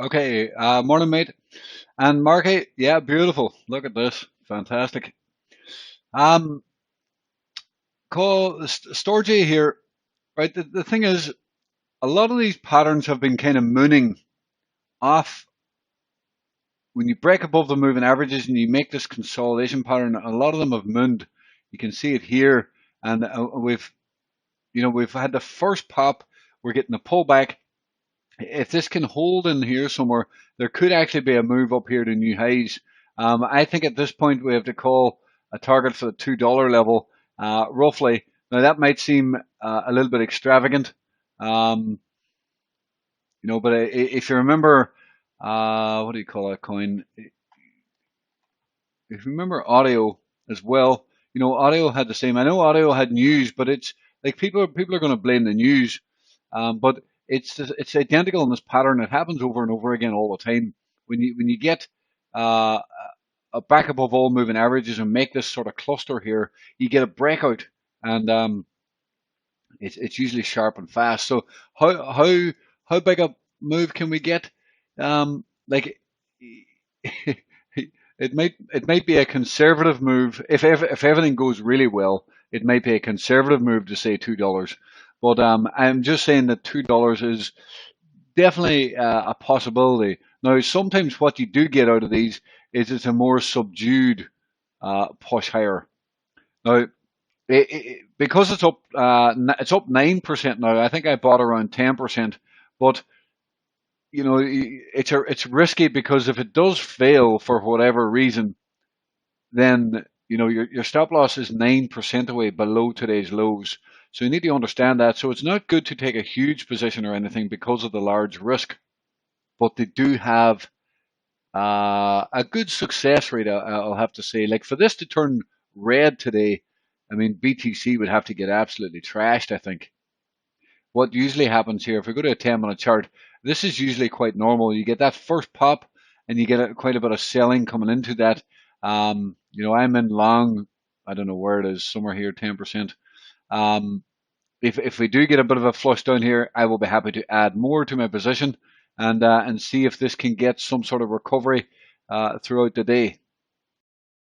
Okay, morning, mate. And Marky, yeah, beautiful. Look at this, fantastic. Um, Storj here, right? The thing is, a lot of these patterns have been kind of mooning off. When you break above the moving averages and you make this consolidation pattern, a lot of them have mooned. You can see it here, and we've had the first pop. We're getting a pullback. If this can hold in here somewhere, there could actually be a move up here to new highs. I think at this point we have to call a target for the $2 level, roughly. Now that might seem a little bit extravagant, um, but if you remember, what do you call that coin? If you remember audio as well, audio had the same. I know audio had news, but it's like people are going to blame the news, but it's identical in this pattern. It happens over and over again all the time. When you get uh, a back above all moving averages and make this sort of cluster here, you get a breakout, and it's usually sharp and fast. So how big a move can we get? Like it might be a conservative move if everything goes really well. It might be a conservative move to say $2, but I'm just saying that $2 is definitely a possibility. Now, sometimes what you do get out of these is it's a more subdued push higher. Now, because it's up 9% now. I think I bought around 10%, but it's risky because if it does fail for whatever reason, then your stop loss is 9% away below today's lows. So you need to understand that. So it's not good to take a huge position or anything because of the large risk, but they do have a good success rate. I'll have to say, like for this to turn red today, I mean BTC would have to get absolutely trashed, I think. What usually happens here, if we go to a 10-minute chart, this is usually quite normal. You get that first pop and you get quite a bit of selling coming into that. I'm in long, I don't know where it is, somewhere here, 10%. Um, if we do get a bit of a flush down here, I will be happy to add more to my position and see if this can get some sort of recovery throughout the day.